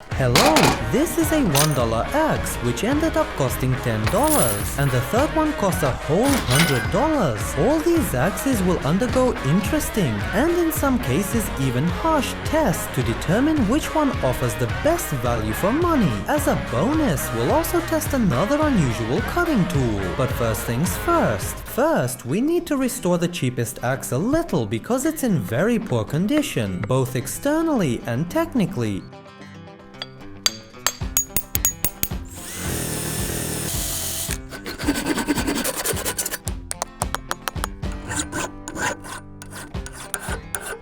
Hello, this is a $1 axe which ended up costing $10 and the third one costs a whole $100. All these axes will undergo interesting and in some cases even harsh tests to determine which one offers the best value for money. As a bonus, we'll also test another unusual cutting tool. But first things first. First, we need to restore the cheapest axe a little because it's in very poor condition, both externally and technically.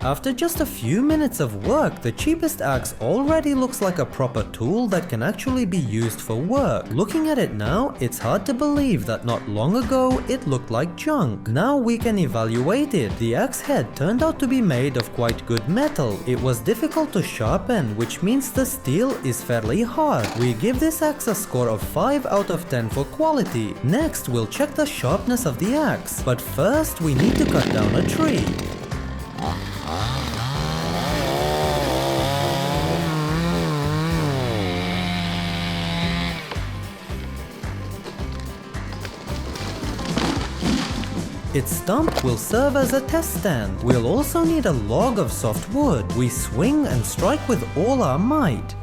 After just a few minutes of work, the cheapest axe already looks like a proper tool that can actually be used for work. Looking at it now, it's hard to believe that not long ago it looked like junk. Now we can evaluate it. The axe head turned out to be made of quite good metal. It was difficult to sharpen, which means the steel is fairly hard. We give this axe a score of 5 out of 10 for quality. Next, we'll check the sharpness of the axe. But first, we need to cut down a tree. Its stump will serve as a test stand. We'll also need a log of soft wood. We swing and strike with all our might.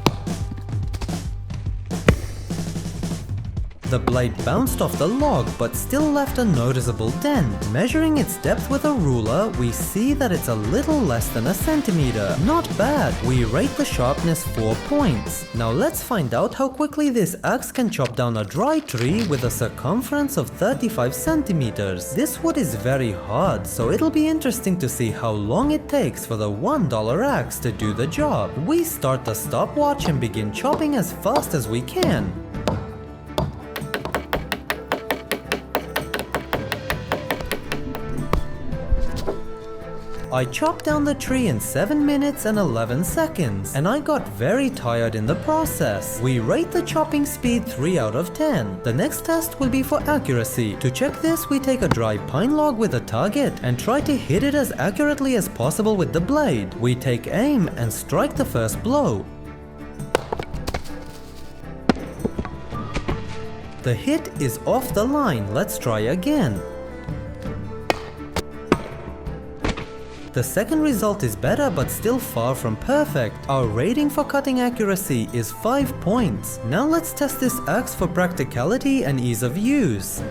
The blade bounced off the log but still left a noticeable dent. Measuring its depth with a ruler, we see that it's a little less than a centimeter. Not bad. We rate the sharpness 4 points. Now let's find out how quickly this axe can chop down a dry tree with a circumference of 35 centimeters. This wood is very hard, so it'll be interesting to see how long it takes for the $1 axe to do the job. We start the stopwatch and begin chopping as fast as we can. I chopped down the tree in 7 minutes and 11 seconds, and I got very tired in the process. We rate the chopping speed 3 out of 10. The next test will be for accuracy. To check this, we take a dry pine log with a target and try to hit it as accurately as possible with the blade. We take aim and strike the first blow. The hit is off the line. Let's try again. The second result is better but still far from perfect. Our rating for cutting accuracy is 5 points. Now let's test this axe for practicality and ease of use.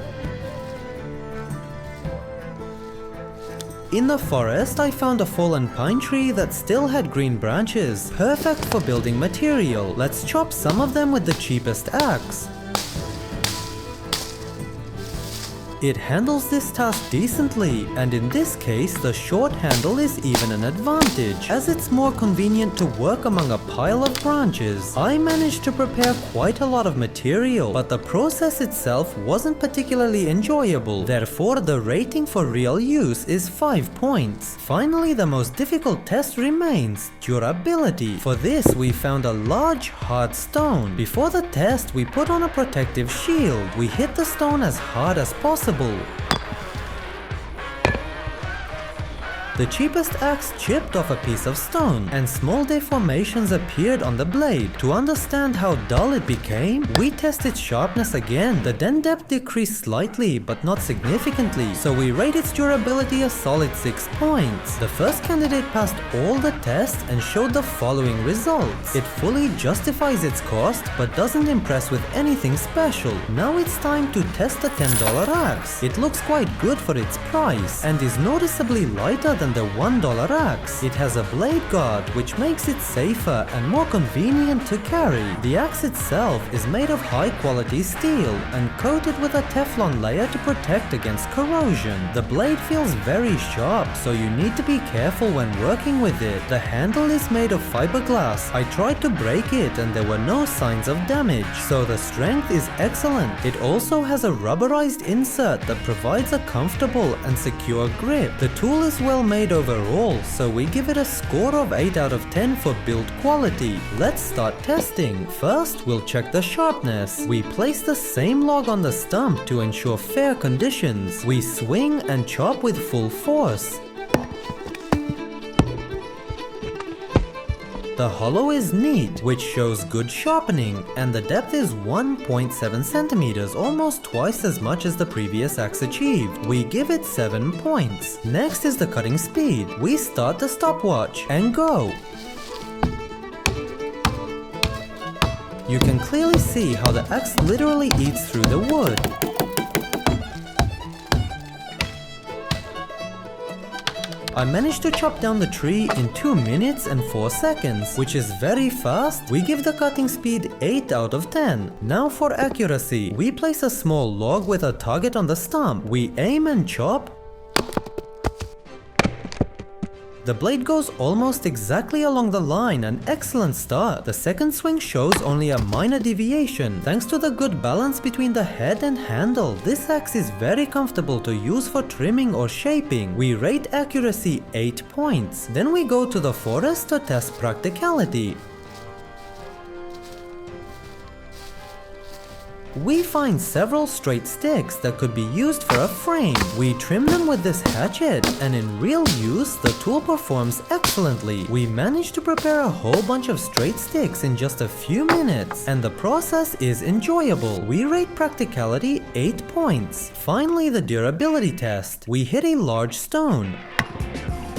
In the forest, I found a fallen pine tree that still had green branches, perfect for building material. Let's chop some of them with the cheapest axe. It handles this task decently, and in this case the short handle is even an advantage, as it's more convenient to work among a pile of branches. I managed to prepare quite a lot of material, but the process itself wasn't particularly enjoyable, therefore the rating for real use is 5 points. Finally, the most difficult test remains: durability. For this, we found a large, hard stone. Before the test, we put on a protective shield. We hit the stone as hard as possible. The cheapest axe chipped off a piece of stone, and small deformations appeared on the blade. To understand how dull it became, we test its sharpness again. The dent depth decreased slightly, but not significantly, so we rate its durability a solid 6 points. The first candidate passed all the tests and showed the following results. It fully justifies its cost, but doesn't impress with anything special. Now it's time to test the $10 axe. It looks quite good for its price, and is noticeably lighter than the $1 axe. It has a blade guard, which makes it safer and more convenient to carry. The axe itself is made of high quality steel and coated with a Teflon layer to protect against corrosion. The blade feels very sharp, so you need to be careful when working with it. The handle is made of fiberglass. I tried to break it and there were no signs of damage, so the strength is excellent. It also has a rubberized insert that provides a comfortable and secure grip. The tool is well made overall, so we give it a score of 8 out of 10 for build quality. Let's start testing. First, we'll check the sharpness. We place the same log on the stump to ensure fair conditions. We swing and chop with full force. The hollow is neat, which shows good sharpening, and the depth is 1.7 centimeters, almost twice as much as the previous axe achieved. We give it 7 points. Next is the cutting speed. We start the stopwatch and go. You can clearly see how the axe literally eats through the wood. I managed to chop down the tree in 2 minutes and 4 seconds, which is very fast. We give the cutting speed 8 out of 10. Now for accuracy. We place a small log with a target on the stump. We aim and chop. The blade goes almost exactly along the line, an excellent start. The second swing shows only a minor deviation. Thanks to the good balance between the head and handle, this axe is very comfortable to use for trimming or shaping. We rate accuracy 8 points. Then we go to the forest to test practicality. We find several straight sticks that could be used for a frame. We trim them with this hatchet, and in real use, the tool performs excellently. We managed to prepare a whole bunch of straight sticks in just a few minutes, and the process is enjoyable. We rate practicality 8 points. Finally, the durability test. We hit a large stone.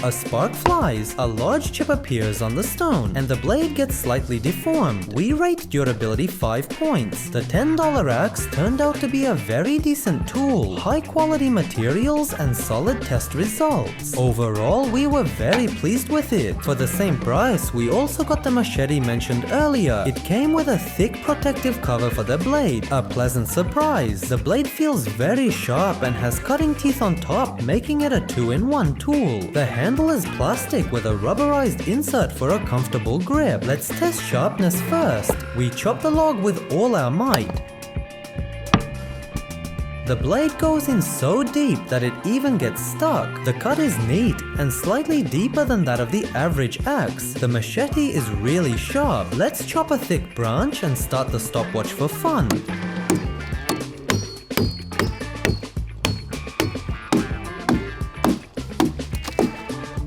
A spark flies, a large chip appears on the stone, and the blade gets slightly deformed. We rate durability 5 points. The $10 axe turned out to be a very decent tool, high quality materials and solid test results. Overall, we were very pleased with it. For the same price, we also got the machete mentioned earlier. It came with a thick protective cover for the blade, a pleasant surprise. The blade feels very sharp and has cutting teeth on top, making it a 2-in-1 tool. The handle is plastic with a rubberized insert for a comfortable grip. Let's test sharpness first. We chop the log with all our might. The blade goes in so deep that it even gets stuck. The cut is neat and slightly deeper than that of the average axe. The machete is really sharp. Let's chop a thick branch and start the stopwatch for fun.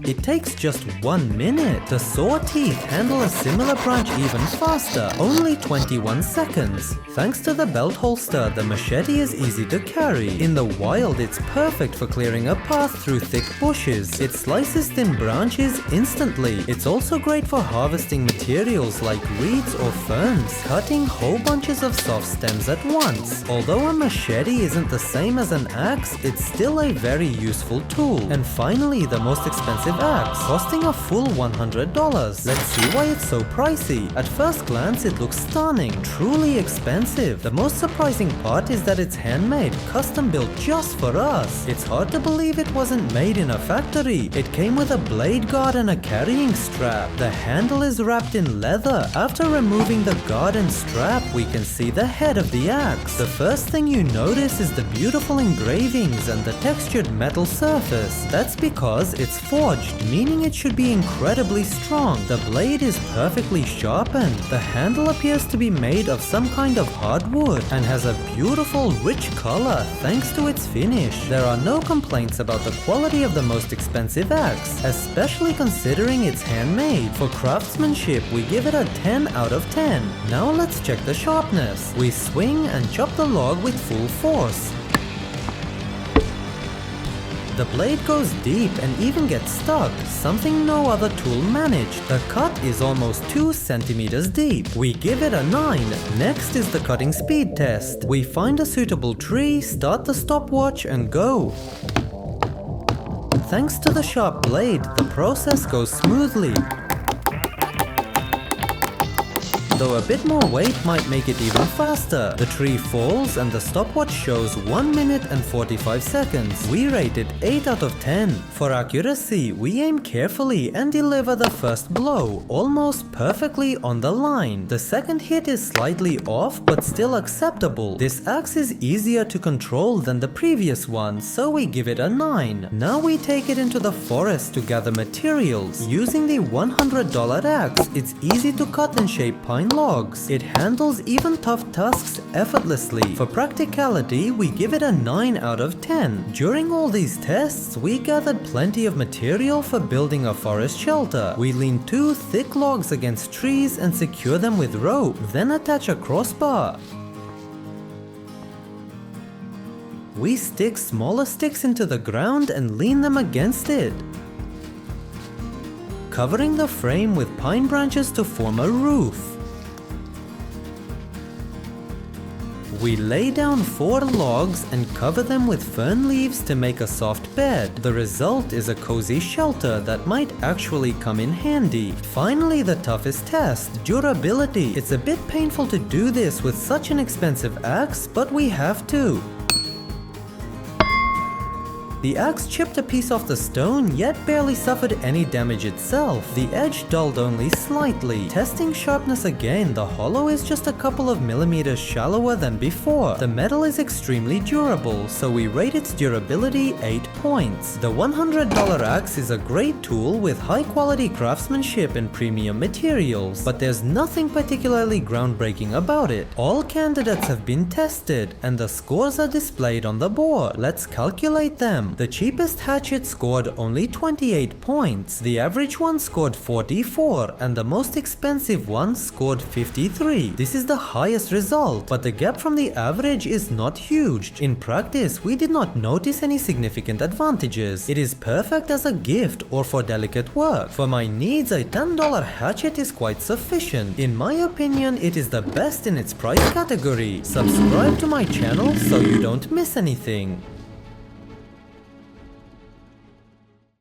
It takes just 1 minute. The saw teeth handle a similar branch even faster, only 21 seconds. Thanks to the belt holster, the machete is easy to carry. In the wild, it's perfect for clearing a path through thick bushes. It slices thin branches instantly. It's also great for harvesting materials like reeds or ferns, cutting whole bunches of soft stems at once. Although a machete isn't the same as an axe, it's still a very useful tool. And finally, the most expensive axe, costing a full $100. Let's see why it's so pricey. At first glance, it looks stunning, truly expensive. The most surprising part is that it's handmade, custom built just for us. It's hard to believe it wasn't made in a factory. It came with a blade guard and a carrying strap. The handle is wrapped in leather. After removing the guard and strap, we can see the head of the axe. The first thing you notice is the beautiful engravings and the textured metal surface. That's because it's forged, meaning it should be incredibly strong. The blade is perfectly sharpened. The handle appears to be made of some kind of hardwood and has a beautiful rich color thanks to its finish. There are no complaints about the quality of the most expensive axe, especially considering it's handmade. For craftsmanship, we give it a 10 out of 10. Now let's check the sharpness. We swing and chop the log with full force. The blade goes deep and even gets stuck, something no other tool managed. The cut is almost 2 centimeters deep. We give it a 9. Next is the cutting speed test. We find a suitable tree, start the stopwatch and go. Thanks to the sharp blade, the process goes smoothly. Though a bit more weight might make it even faster. The tree falls and the stopwatch shows 1 minute and 45 seconds. We rate it 8 out of 10. For accuracy, we aim carefully and deliver the first blow, almost perfectly on the line. The second hit is slightly off, but still acceptable. This axe is easier to control than the previous one, so we give it a 9. Now we take it into the forest to gather materials. Using the $100 axe, it's easy to cut and shape pine fine logs. It handles even tough tasks effortlessly. For practicality, we give it a 9 out of 10. During all these tests, we gathered plenty of material for building a forest shelter. We lean 2 thick logs against trees and secure them with rope, then attach a crossbar. We stick smaller sticks into the ground and lean them against it, covering the frame with pine branches to form a roof. We lay down 4 logs and cover them with fern leaves to make a soft bed. The result is a cozy shelter that might actually come in handy. Finally, the toughest test, durability. It's a bit painful to do this with such an expensive axe, but we have to. The axe chipped a piece off the stone, yet barely suffered any damage itself. The edge dulled only slightly. Testing sharpness again, the hollow is just a couple of millimeters shallower than before. The metal is extremely durable, so we rate its durability 8 points. The $100 axe is a great tool with high-quality craftsmanship and premium materials, but there's nothing particularly groundbreaking about it. All candidates have been tested, and the scores are displayed on the board. Let's calculate them. The cheapest hatchet scored only 28 points, the average one scored 44, and the most expensive one scored 53. This is the highest result, but the gap from the average is not huge. In practice, we did not notice any significant advantages. It is perfect as a gift or for delicate work. For my needs, a $10 hatchet is quite sufficient. In my opinion, it is the best in its price category. Subscribe to my channel so you don't miss anything.